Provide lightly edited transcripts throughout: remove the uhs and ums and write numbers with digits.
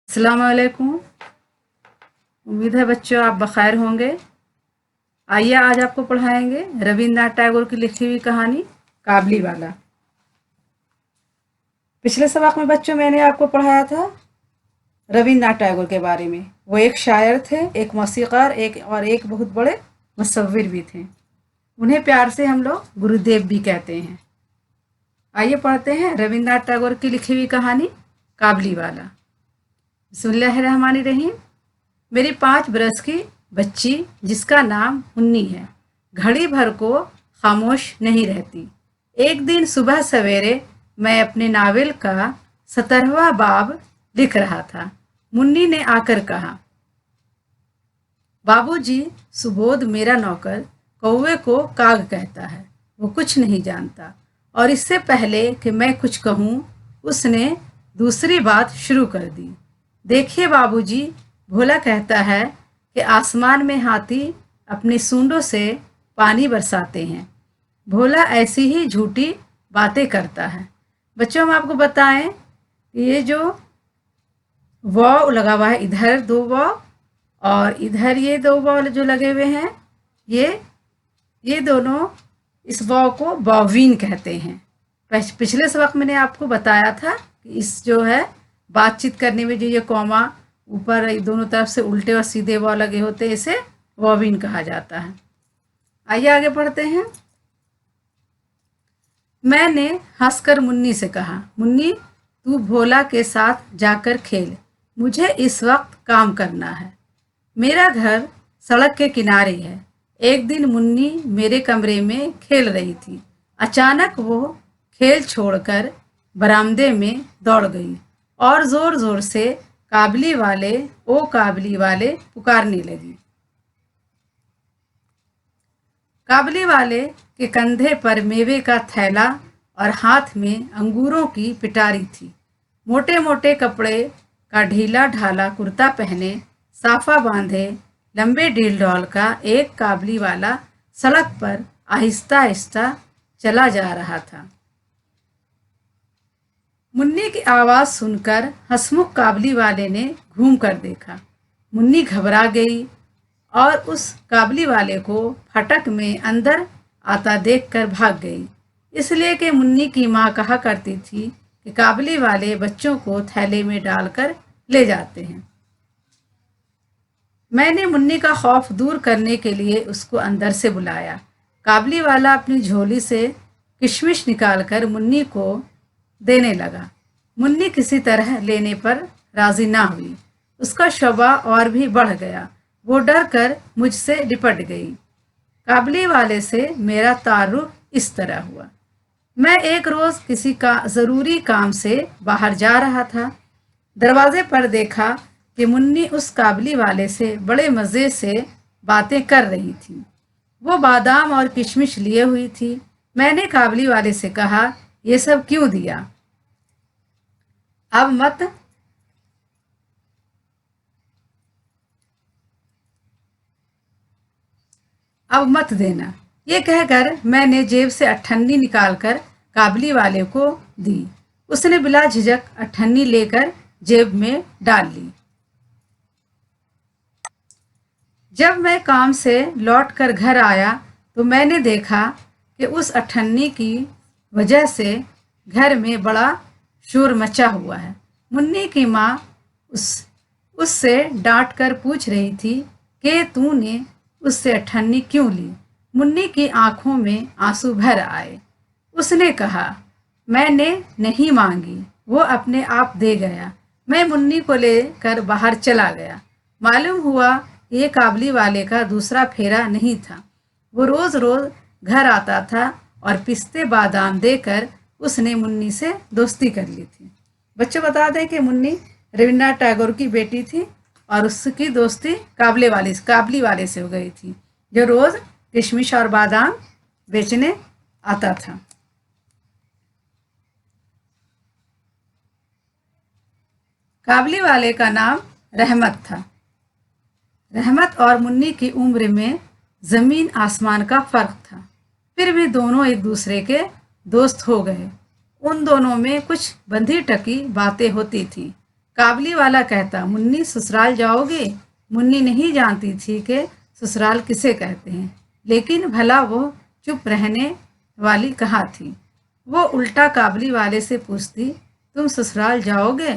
अस्सलाम वालेकुम। उम्मीद है बच्चों आप बखैर होंगे। आइए आज आपको पढ़ाएंगे रविन्द्रनाथ टैगोर की लिखी हुई कहानी काबली वाला। पिछले सबक में बच्चों मैंने आपको पढ़ाया था रविन्द्रनाथ टैगोर के बारे में। वो एक शायर थे, एक मौसीक़ार, एक बहुत बड़े मुसव्विर भी थे। उन्हें प्यार से हम लोग गुरुदेव भी कहते हैं। आइए पढ़ते हैं रविन्द्रनाथ टैगोर की लिखी हुई कहानी काबली वाला। बिस्मिल्लाहिर्रहमानिर्रहीम। मेरी 5 बरस की बच्ची जिसका नाम मुन्नी है, घड़ी भर को खामोश नहीं रहती। एक दिन सुबह सवेरे मैं अपने नावल का 17वां बाब लिख रहा था। मुन्नी ने आकर कहा, बाबूजी, सुबोध मेरा नौकर कौवे को काग कहता है। वो कुछ नहीं जानता और इससे पहले कि मैं कुछ कहूँ उसने दूसरी बात शुरू कर दी। देखिए बाबूजी, भोला कहता है कि आसमान में हाथी अपनी सूंडों से पानी बरसाते हैं। भोला ऐसी ही झूठी बातें करता है। बच्चों हम आपको बताएं ये जो वाव लगा हुआ है, इधर 2 वाव और इधर ये 2 वाव जो लगे हुए हैं, ये दोनों इस वाव को वावीन कहते हैं। पिछले सबक मैंने आपको बताया था कि इस जो है बातचीत करने में जो ये कॉमा ऊपर दोनों तरफ से उल्टे और सीधे वाव लगे होते हैं, इसे वावीन कहा जाता है। आइए आगे पढ़ते हैं। मैंने हंसकर मुन्नी से कहा, मुन्नी तू भोला के साथ जाकर खेल, मुझे इस वक्त काम करना है। मेरा घर सड़क के किनारे है। एक दिन मुन्नी मेरे कमरे में खेल रही थी। अचानक वो खेल छोड़कर बरामदे में दौड़ गई और जोर जोर से काबली वाले ओ काबली वाले पुकारने लगी। काबली वाले के कंधे पर मेवे का थैला और हाथ में अंगूरों की पिटारी थी। मोटे मोटे कपड़े का ढीला ढाला कुर्ता पहने, साफा बांधे, लंबे ढील ढाल का एक काबली वाला सड़क पर आहिस्ता आहिस्ता चला जा रहा था। मुन्नी की आवाज़ सुनकर हंसमुख काबली वाले ने घूम कर देखा। मुन्नी घबरा गई और उस काबली वाले को फाटक में अंदर आता देखकर भाग गई, इसलिए कि मुन्नी की माँ कहा करती थी कि काबली वाले बच्चों को थैले में डालकर ले जाते हैं। मैंने मुन्नी का खौफ दूर करने के लिए उसको अंदर से बुलाया। काबली वाला अपनी झोली से किशमिश निकालकर मुन्नी को देने लगा। मुन्नी किसी तरह लेने पर राजी ना हुई। उसका शौबा और भी बढ़ गया। वो डर कर मुझसे लिपट गई। काबली वाले से मेरा तारुफ इस तरह हुआ। मैं एक रोज़ किसी का ज़रूरी काम से बाहर जा रहा था। दरवाजे पर देखा कि मुन्नी उस काबली वाले से बड़े मज़े से बातें कर रही थी। वो बादाम और किशमिश लिए हुई थी। मैंने काबली वाले से कहा, ये सब क्यों दिया? अब मत देना। ये कहकर मैंने जेब से अठन्नी निकालकर काबली वाले को दी। उसने बिला झिझक अठन्नी लेकर जेब में डाल ली। जब मैं काम से लौटकर घर आया तो मैंने देखा कि उस अठन्नी की वजह से घर में बड़ा शोर मचा हुआ है। मुन्नी की माँ उससे डांट कर पूछ रही थी कि तूने उससे अठन्नी क्यों ली? मुन्नी की आंखों में आंसू भर आए। उसने कहा, मैंने नहीं मांगी, वो अपने आप दे गया। मैं मुन्नी को लेकर बाहर चला गया। मालूम हुआ ये काबली वाले का दूसरा फेरा नहीं था। वो रोज़ रोज़ घर आता था और पिस्ते बादाम देकर उसने मुन्नी से दोस्ती कर ली थी। बच्चों बता दें कि मुन्नी रविन्द्रनाथ टैगोर की बेटी थी और उसकी दोस्ती काबली वाले से हो गई थी, जो रोज़ किशमिश और बादाम बेचने आता था। काबली वाले का नाम रहमत था। रहमत और मुन्नी की उम्र में जमीन आसमान का फर्क था। फिर भी दोनों एक दूसरे के दोस्त हो गए। उन दोनों में कुछ बंधी टकी बातें होती थी। काबली वाला कहता, मुन्नी ससुराल जाओगे? मुन्नी नहीं जानती थी कि ससुराल किसे कहते हैं, लेकिन भला वो चुप रहने वाली कहाँ थी। वो उल्टा काबली वाले से पूछती, तुम ससुराल जाओगे?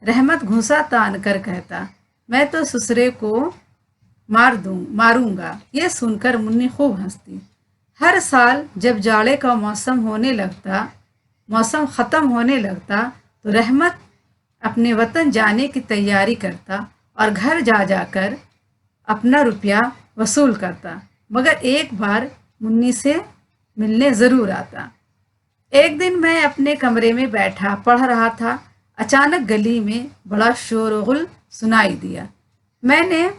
रहमत घूंसा तान कर कहता, मैं तो ससुरे को मारूंगा। ये सुनकर मुन्नी खूब हंसती। हर साल जब जाड़े का मौसम ख़त्म होने लगता तो रहमत अपने वतन जाने की तैयारी करता और घर जा जाकर अपना रुपया वसूल करता, मगर एक बार मुन्नी से मिलने ज़रूर आता। एक दिन मैं अपने कमरे में बैठा पढ़ रहा था। अचानक गली में बड़ा शोरगुल सुनाई दिया। मैंने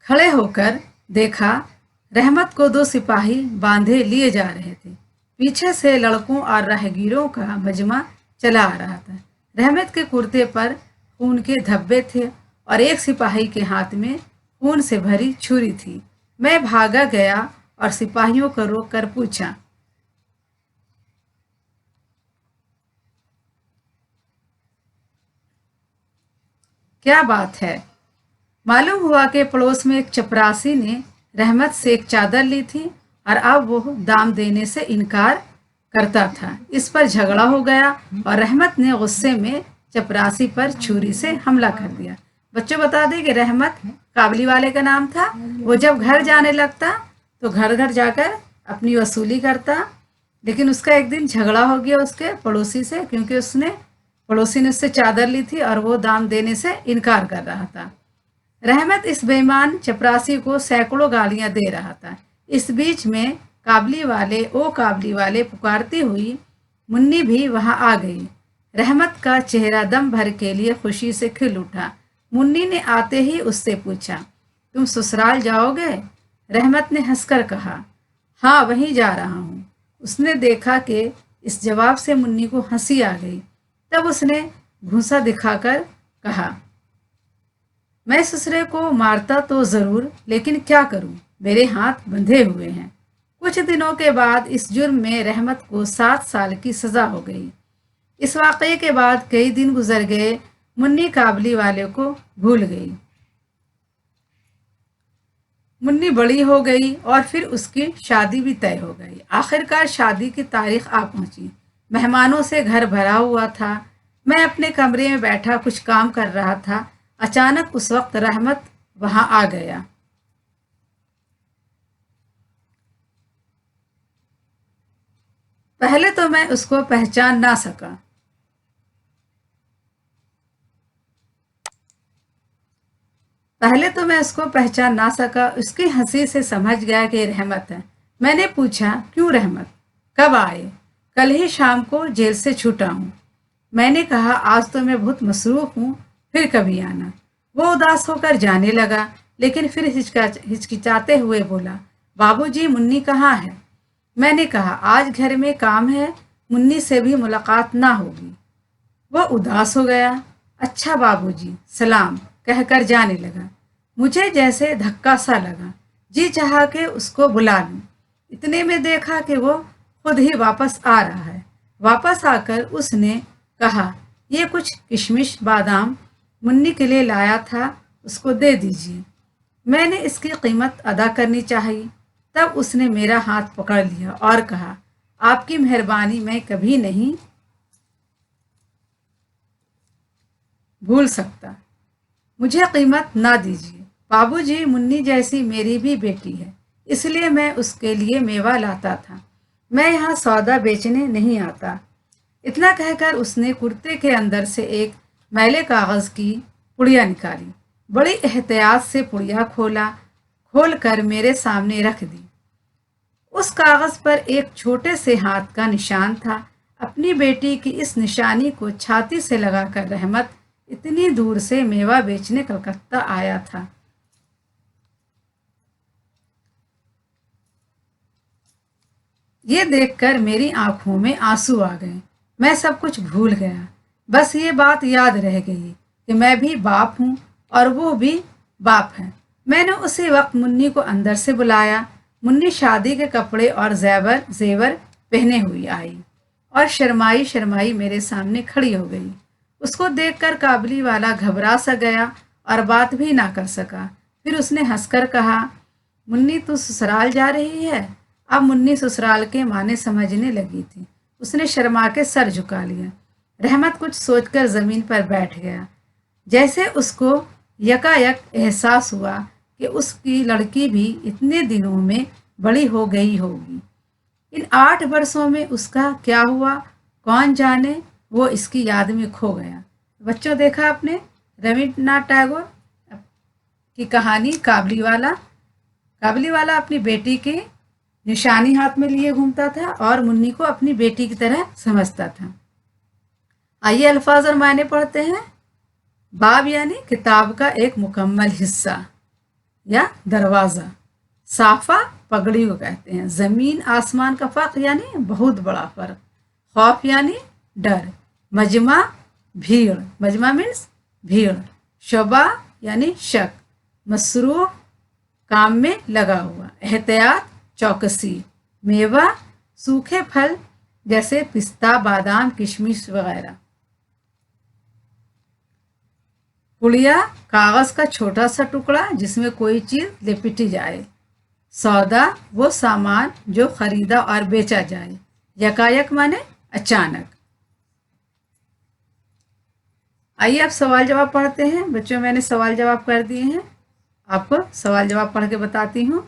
खड़े होकर देखा, रहमत को दो सिपाही बांधे लिए जा रहे थे। पीछे से लड़कों और राहगीरों का मजमा चला आ रहा था। रहमत के कुर्ते पर खून के धब्बे थे और एक सिपाही के हाथ में खून से भरी छुरी थी। मैं भागा गया और सिपाहियों को रोक कर पूछा, क्या बात है? मालूम हुआ कि पड़ोस में एक चपरासी ने रहमत से एक चादर ली थी और अब वो दाम देने से इनकार करता था। इस पर झगड़ा हो गया और रहमत ने गुस्से में चपरासी पर छुरी से हमला कर दिया। बच्चों बता दें कि रहमत काबली वाले का नाम था। वो जब घर जाने लगता तो घर घर जाकर अपनी वसूली करता, लेकिन उसका एक दिन झगड़ा हो गया उसके पड़ोसी से, क्योंकि पड़ोसी ने उससे चादर ली थी और वो दाम देने से इनकार कर रहा था। रहमत इस बेईमान चपरासी को सैकड़ों गालियां दे रहा था। इस बीच में काबली वाले पुकारती हुई मुन्नी भी वहां आ गई। रहमत का चेहरा दम भर के लिए खुशी से खिल उठा। मुन्नी ने आते ही उससे पूछा, तुम ससुराल जाओगे? रहमत ने हंसकर कहा, हाँ वहीं जा रहा हूँ। उसने देखा कि इस जवाब से मुन्नी को हंसी आ गई। तब उसने घूंसा दिखाकर कहा, मैं ससुरे को मारता तो जरूर, लेकिन क्या करूं, मेरे हाथ बंधे हुए हैं। कुछ दिनों के बाद इस जुर्म में रहमत को 7 साल की सजा हो गई। इस वाकये के बाद कई दिन गुजर गए। मुन्नी काबली वाले को भूल गई। मुन्नी बड़ी हो गई और फिर उसकी शादी भी तय हो गई। आखिरकार शादी की तारीख आ पहुंची। मेहमानों से घर भरा हुआ था। मैं अपने कमरे में बैठा कुछ काम कर रहा था। अचानक उस वक्त रहमत वहां आ गया। पहले तो मैं उसको पहचान ना सका। उसकी हंसी से समझ गया कि रहमत है। मैंने पूछा, क्यों रहमत, कब आए? कल ही शाम को जेल से छूटा हूँ। मैंने कहा, आज तो मैं बहुत मसरूफ हूँ, फिर कभी आना। वो उदास होकर जाने लगा, लेकिन फिर हिचकिचाते हुए बोला, बाबूजी मुन्नी कहाँ है? मैंने कहा, आज घर में काम है, मुन्नी से भी मुलाकात ना होगी। वो उदास हो गया। अच्छा बाबूजी, सलाम कहकर जाने लगा। मुझे जैसे धक्का सा लगा। जी चाहा कि उसको बुला लूं। इतने में देखा कि वो खुद ही वापस आ रहा है। वापस आकर उसने कहा, ये कुछ किशमिश बादाम मुन्नी के लिए लाया था, उसको दे दीजिए। मैंने इसकी कीमत अदा करनी चाहिए। तब उसने मेरा हाथ पकड़ लिया और कहा, आपकी मेहरबानी मैं कभी नहीं भूल सकता। मुझे कीमत ना दीजिए बाबूजी, मुन्नी जैसी मेरी भी बेटी है, इसलिए मैं उसके लिए मेवा लाता था। मैं यहाँ सौदा बेचने नहीं आता। इतना कहकर उसने कुर्ते के अंदर से एक मैले कागज की पुड़िया निकाली। बड़ी एहतियात से पुड़िया खोल कर मेरे सामने रख दी। उस कागज पर एक छोटे से हाथ का निशान था। अपनी बेटी की इस निशानी को छाती से लगाकर रहमत इतनी दूर से मेवा बेचने कलकत्ता आया था। ये देखकर मेरी आंखों में आंसू आ गए। मैं सब कुछ भूल गया। बस ये बात याद रह गई कि मैं भी बाप हूँ और वो भी बाप है। मैंने उसी वक्त मुन्नी को अंदर से बुलाया। मुन्नी शादी के कपड़े और जेवर पहने हुई आई और शर्माई शर्माई मेरे सामने खड़ी हो गई। उसको देखकर काबली वाला घबरा सा गया और बात भी ना कर सका। फिर उसने हंसकर कहा, मुन्नी तू ससुराल जा रही है। अब मुन्नी ससुराल के माने समझने लगी थी। उसने शर्मा के सर झुका लिया। रहमत कुछ सोचकर जमीन पर बैठ गया। जैसे उसको यकायक एहसास हुआ कि उसकी लड़की भी इतने दिनों में बड़ी हो गई होगी। इन 8 वर्षों में उसका क्या हुआ कौन जाने, वो इसकी याद में खो गया। बच्चों, देखा आपने रविन्द्रनाथ टैगोर की कहानी काबली वाला। काबली वाला अपनी बेटी की निशानी हाथ में लिए घूमता था और मुन्नी को अपनी बेटी की तरह समझता था। आइए अल्फाज और मायने पढ़ते हैं। बाब यानी किताब का एक मुकम्मल हिस्सा या दरवाज़ा। साफा पगड़ी को कहते हैं। ज़मीन आसमान का फ़र्क यानी बहुत बड़ा फ़र्क। खौफ यानी डर। मजमा भीड़, मजमा मीन्स भीड़। शोबा यानी शक। मसरूफ काम में लगा हुआ। एहतियात चौकसी। मेवा सूखे फल जैसे पिस्ता, बादाम, किशमिश वगैरह। पुड़िया कागज का छोटा सा टुकड़ा जिसमें कोई चीज लिपटी जाए। सौदा वो सामान जो खरीदा और बेचा जाए। यकायक माने अचानक। आइए अब सवाल जवाब पढ़ते हैं। बच्चों, मैंने सवाल जवाब कर दिए हैं। आपको सवाल जवाब पढ़ के बताती हूँ।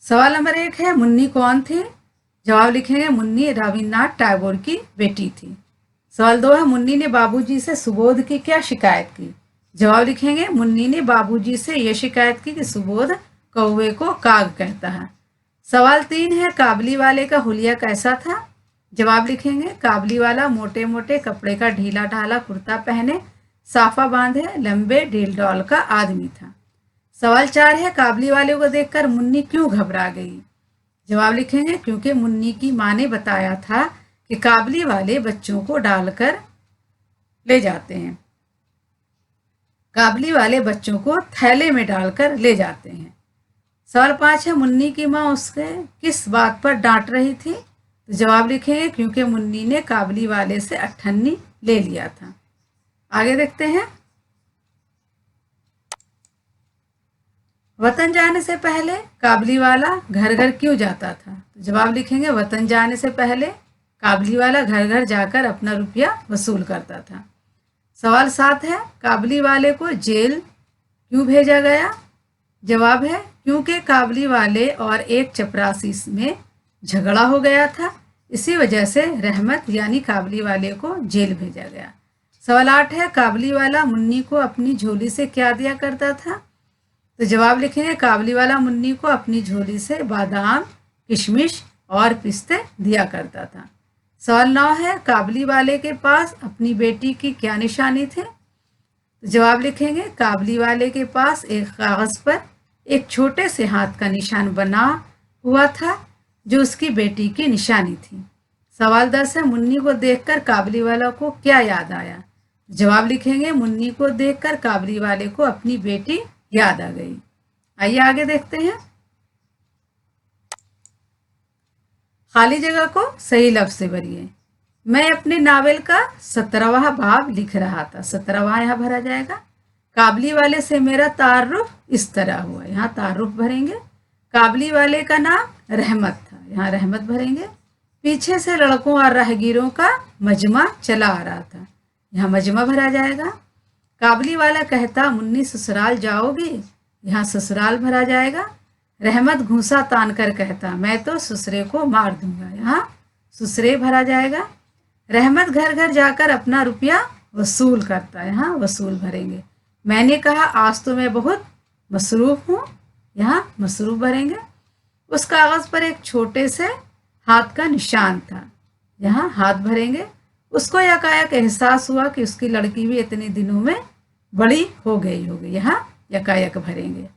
सवाल नंबर 1 है, मुन्नी कौन थी? जवाब लिखेंगे, मुन्नी रविन्द्रनाथ टैगोर की बेटी थी। सवाल 2 है, मुन्नी ने बाबूजी से सुबोध की क्या शिकायत की? जवाब लिखेंगे, मुन्नी ने बाबूजी से यह शिकायत की कि सुबोध कौवे को काग कहता है। सवाल 3 है, काबली वाले का हुलिया कैसा था? जवाब लिखेंगे, काबली वाला मोटे मोटे कपड़े का ढीला ढाला कुर्ता पहने, साफा बांधे, लंबे ढील डौल का आदमी था। सवाल 4 है, काबली वाले को देखकर मुन्नी क्यों घबरा गई? जवाब लिखेंगे, क्योंकि मुन्नी की माँ ने बताया था कि काबली वाले बच्चों को डालकर ले जाते हैं। काबली वाले बच्चों को थैले में डालकर ले जाते हैं। सवाल 5 है, मुन्नी की माँ उसके किस बात पर डांट रही थी? तो जवाब लिखेंगे, क्योंकि मुन्नी ने काबली वाले से अट्ठन्नी ले लिया था। आगे देखते हैं। वतन जाने से पहले काबली वाला घर घर क्यों जाता था? तो जवाब लिखेंगे, वतन जाने से पहले काबली वाला घर घर जाकर अपना रुपया वसूल करता था। सवाल 7 है, काबली वाले को जेल क्यों भेजा गया? जवाब है, क्योंकि काबली वाले और एक चपरासी में झगड़ा हो गया था। इसी वजह से रहमत यानी काबली वाले को जेल भेजा गया। सवाल 8 है, काबली वाला मुन्नी को अपनी झोली से क्या दिया करता था? तो जवाब लिखेंगे, काबली वाला मुन्नी को अपनी झोली से बादाम, किशमिश और पिस्ते दिया करता था। सवाल 9 है, काबली वाले के पास अपनी बेटी की क्या निशानी थे? तो जवाब लिखेंगे, काबली वाले के पास एक कागज पर एक छोटे से हाथ का निशान बना हुआ था जो उसकी बेटी की निशानी थी। सवाल 10 है, मुन्नी को देखकर काबली वाला को क्या याद आया? जवाब लिखेंगे, मुन्नी को देखकर काबली वाले को अपनी बेटी याद आ गई। आइए आगे देखते हैं। खाली जगह को सही लफ्ज से भरिए। मैं अपने नावल का 17वां बाब लिख रहा था। 17वां यहाँ भरा जाएगा। काबली वाले से मेरा तारुफ इस तरह हुआ। यहाँ तारुफ भरेंगे। काबली वाले का नाम रहमत था। यहाँ रहमत भरेंगे। पीछे से लड़कों और राहगीरों का मजमा चला आ रहा था। यहाँ मजमा भरा जाएगा। काबली वाला कहता, मुन्नी ससुराल जाओगी? यहाँ ससुराल भरा जाएगा। रहमत घूसा तान कर कहता, मैं तो ससुरे को मार दूंगा। यहाँ ससुरे भरा जाएगा। रहमत घर घर जाकर अपना रुपया वसूल करता है। यहाँ वसूल भरेंगे। मैंने कहा, आज तो मैं बहुत मसरूफ हूँ। यहाँ मसरूफ भरेंगे। उस कागज पर एक छोटे से हाथ का निशान था। यहाँ हाथ भरेंगे। उसको यकायक एहसास हुआ कि उसकी लड़की भी इतने दिनों में बड़ी हो गई होगी। यहाँ यकायक भरेंगे।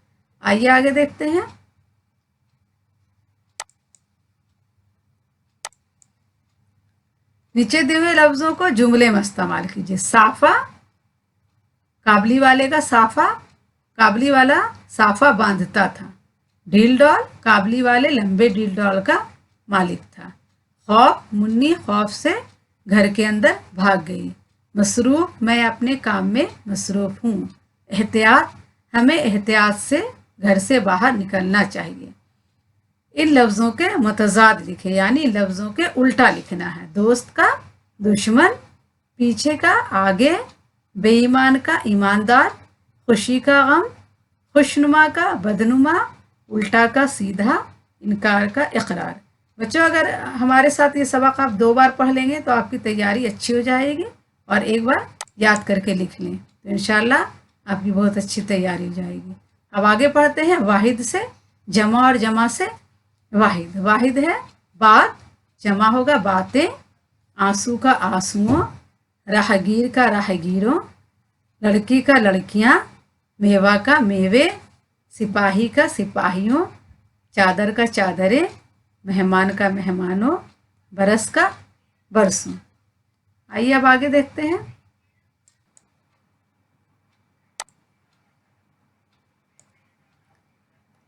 आइए आगे देखते हैं। नीचे दिए हुए लफ्जों को जुमले में इस्तेमाल कीजिए। साफा, काबली वाले का साफा, काबली वाला साफा बांधता था। ढील डॉल, काबली वाले लंबे ढील डॉल का मालिक था। खौफ, मुन्नी खौफ से घर के अंदर भाग गई। मसरूफ, मैं अपने काम में मसरूफ हूँ। एहतियात, हमें एहतियात से घर से बाहर निकलना चाहिए। इन लफ्ज़ों के मुतज़ाद लिखे, यानी लफ्ज़ों के उल्टा लिखना है। दोस्त का दुश्मन, पीछे का आगे, बेईमान का ईमानदार, खुशी का गम, खुशनुमा का बदनुमा, उल्टा का सीधा, इनकार का इकरार। बच्चों, अगर हमारे साथ ये सबक आप 2 बार पढ़ लेंगे तो आपकी तैयारी अच्छी हो जाएगी, और एक बार याद करके लिख लें तो इंशाल्लाह आपकी बहुत अच्छी तैयारी हो जाएगी। अब आगे पढ़ते हैं वाहिद से। जमा और जमा से वाहिद। वाहिद है बात, जमा होगा बातें, आंसू का आंसुओं, राहगीर का राहगीरों, लड़की का लड़कियां, मेवा का मेवे, सिपाही का सिपाहियों, चादर का चादरें, मेहमान का मेहमानों, बरस का बरसों। आइए अब आगे देखते हैं।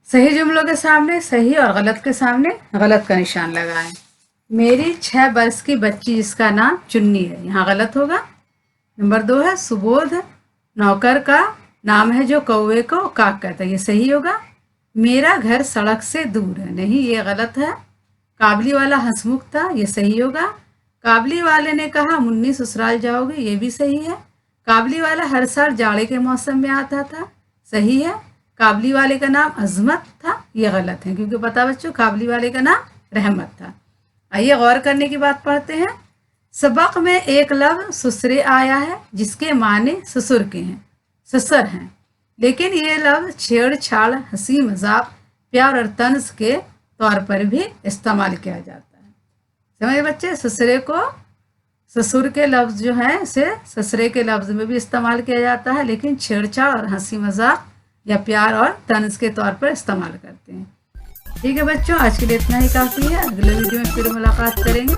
सही जुमलों के सामने सही और गलत के सामने गलत का निशान लगाएं। मेरी 6 वर्ष की बच्ची जिसका नाम चुन्नी है, यहाँ गलत होगा। नंबर 2 है सुबोध, नौकर का नाम है जो कौवे को काक कहता है, ये सही होगा। मेरा घर सड़क से दूर है, नहीं ये गलत है। काबली वाला हंसमुख था, ये सही होगा। काबली वाले ने कहा मुन्नी ससुराल जाओगे, ये भी सही है। काबली वाला हर साल जाड़े के मौसम में आता था, सही है। काबली वाले का नाम अजमत था, ये गलत है, क्योंकि पता बच्चों काबली वाले का नाम रहमत था। आइए गौर करने की बात पढ़ते हैं। सबक में एक लफ्ज ससुरे आया है जिसके माने ससुर के हैं, ससुर हैं, लेकिन ये लफ्ज छेड़छाड़, हंसी मजाक, प्यार और तंज के तौर पर भी इस्तेमाल किया जाता है। समझे बच्चे, ससुरे को ससुर के लफ्ज जो है इसे ससुरे के लफ्ज में भी इस्तेमाल किया जाता है, लेकिन छेड़छाड़ और हंसी मजाक या प्यार और तंज के तौर पर इस्तेमाल करते हैं। ठीक है बच्चों, आज के लिए इतना ही काफ़ी है। अगले वीडियो में फिर मुलाकात करेंगे।